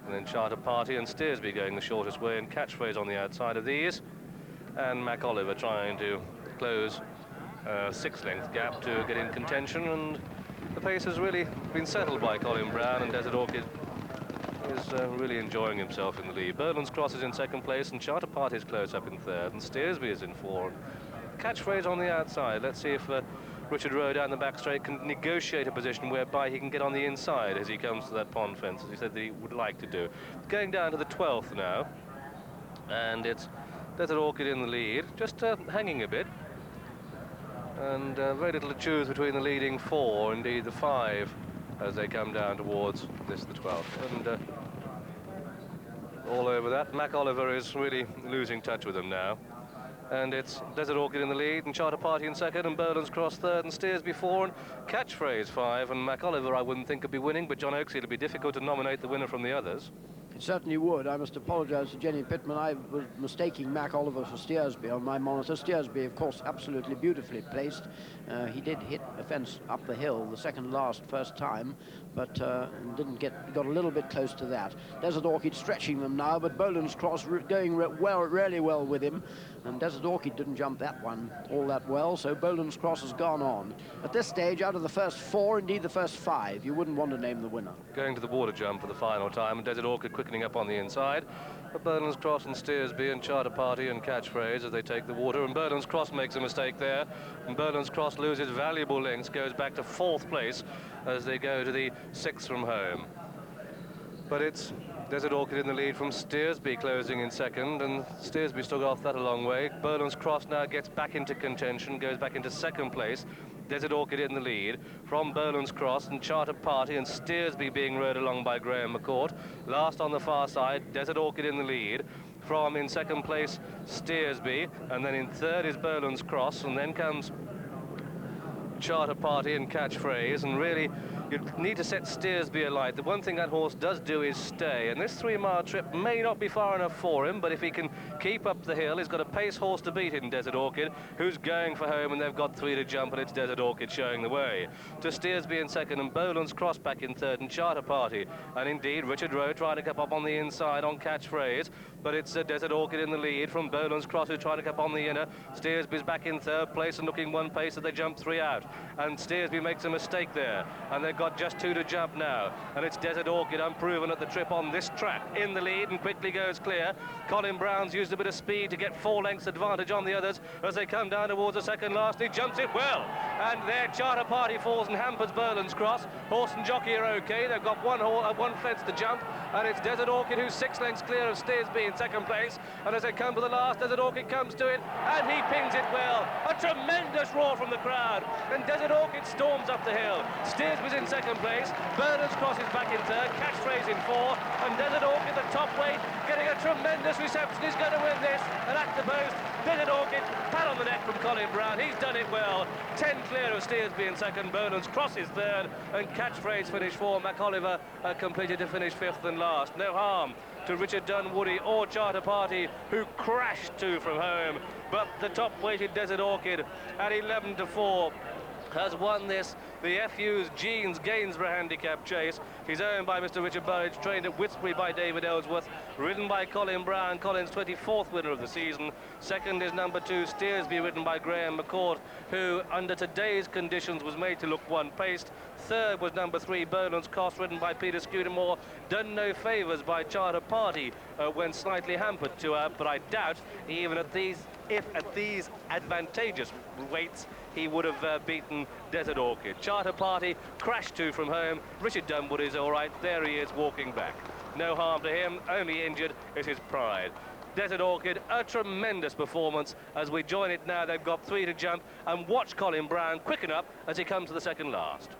And then Charter Party and Stearsby going the shortest way, and Catchphrase on the outside of these. And MacOliver trying to close a 6-length gap to get in contention. And the pace has really been settled by Colin Brown, and Desert Orchid is really enjoying himself in the lead. Bolands Cross is in second place, and Charter Party is close up in third, and Stearsby is in fourth. Catchphrase on the outside. Let's see if Richard Rowe down the back straight can negotiate a position whereby he can get on the inside as he comes to that pond fence, as he said that he would like to do. Going down to the 12th now, and it's Desert Orchid in the lead, just hanging a bit, and very little to choose between the leading 4, indeed the 5, as they come down towards this, the 12th. And all over that, MacOliver is really losing touch with them now. And it's Desert Orchid in the lead, and Charter Party in second, and Bolands Cross third, and Stearsby 4, and Catchphrase 5, and MacOliver I wouldn't think could be winning, but John Oakesy, it'll be difficult to nominate the winner from the others. It certainly would. I must apologise to Jenny Pittman. I was mistaking MacOliver for Stearsby on my monitor. Stearsby, of course, absolutely beautifully placed. He did hit a fence up the hill the second last first time, but got a little bit close to that. Desert Orchid stretching them now, but Bolands Cross going really well with him. And Desert Orchid didn't jump that one all that well, so Bolands Cross has gone on. At this stage, out of the first 4, indeed the first 5, you wouldn't want to name the winner. Going to the water jump for the final time, and Desert Orchid quickening up on the inside. But Bolands Cross and Stearsby and Charter Party and Catchphrase as they take the water, and Bolands Cross makes a mistake there, and Bolands Cross loses valuable lengths, goes back to 4th place as they go to the 6th from home. But it's Desert Orchid in the lead from Stearsby closing in second, and Stearsby still got off that a long way. Bolands Cross now gets back into contention, goes back into second place. Desert Orchid in the lead from Bolands Cross and Charter Party and Stearsby being rowed along by Graham McCourt. Last on the far side, Desert Orchid in the lead from, in second place, Stearsby, and then in third is Bolands Cross, and then comes Charter Party and Catchphrase, and really you need to set Stearsby alight. The one thing that horse does do is stay, and this 3-mile trip may not be far enough for him, but if he can keep up the hill, he's got a pace horse to beat in Desert Orchid, who's going for home, and they've got 3 to jump, and it's Desert Orchid showing the way. To Stearsby in second, and Bolands Cross back in third, and Charter Party, and indeed Richard Rowe trying to come up on the inside on Catchphrase, but it's Desert Orchid in the lead from Bolands Cross, who's trying to come up on the inner. Stearsby's back in third place and looking one pace as they jump 3 out, and Stearsby makes a mistake there, and they've got just 2 to jump now, and it's Desert Orchid, unproven at the trip on this track, in the lead and quickly goes clear. Colin Brown's used a bit of speed to get 4 lengths advantage on the others as they come down towards the second last. He jumps it well, and their Charter Party falls and hampers Bolands Cross. Horse and jockey are okay. They've got one fence to jump, and it's Desert Orchid who's 6 lengths clear of Stearsby in second place, and as they come to the last, Desert Orchid comes to it, and he pings it well. A tremendous roar from the crowd, and Desert Orchid storms up the hill. Stearsby's in second place, Bolands Cross is back in third, Catchphrase in 4, and Desert Orchid, the top weight, getting a tremendous reception. He's going to win this, and at the post, Desert Orchid, pat on the neck from Colin Brown. He's done it well. 10 clear of Stearsby in second, Bolands Cross is third, and Catchphrase finished 4. MacOliver completed to finish 5th and last. No harm to Richard Dunwoody or Charter Party, who crashed 2 from home, but the top-weighted Desert Orchid at 11 to 4 has won this, the FU's Jeans Gainsborough handicap chase. He's owned by Mr. Richard Burridge, trained at Whitby by David Ellsworth, ridden by Colin Brown, Colin's 24th winner of the season. Second is number 2, Stearsby, ridden by Graham McCourt, who under today's conditions was made to look one-paced. Third was number 3, Bolands Cross, ridden by Peter Scudamore, done no favours by Charter Party when slightly hampered 2 out, but I doubt even at these advantageous weights he would have beaten Desert Orchid. Charter Party crashed 2 from home. Richard Dunwoody's all right. There he is walking back. No harm to him, only injured is his pride. Desert Orchid, a tremendous performance. As we join it now, they've got 3 to jump, and watch Colin Brown quicken up as he comes to the second last.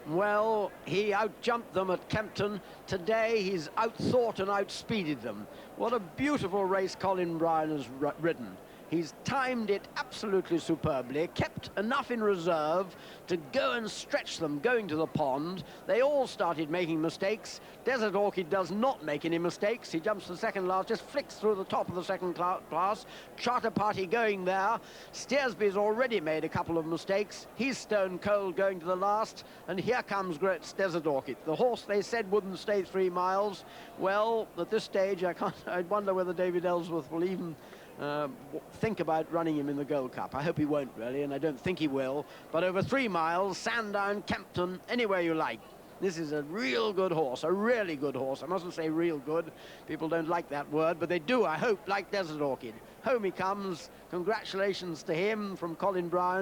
Well, he outjumped them at Kempton. Today he's outthought and outspeeded them. What a beautiful race Colin Brown has ridden. He's timed it absolutely superbly, kept enough in reserve to go and stretch them going to the pond. They all started making mistakes. Desert Orchid does not make any mistakes. He jumps the second last, just flicks through the top of the second class. Charter Party going there. Stearsby's already made a couple of mistakes. He's stone cold going to the last. And here comes Great Desert Orchid. The horse they said wouldn't stay 3 miles. Well, at this stage, I wonder whether David Ellsworth will even think about running him in the Gold Cup. I hope he won't, really, and I don't think he will. But over 3 miles, Sandown, Kempton, anywhere you like. This is a real good horse, a really good horse. I mustn't say real good. People don't like that word, but they do, I hope, like Desert Orchid. Home he comes. Congratulations to him from Colin Brown.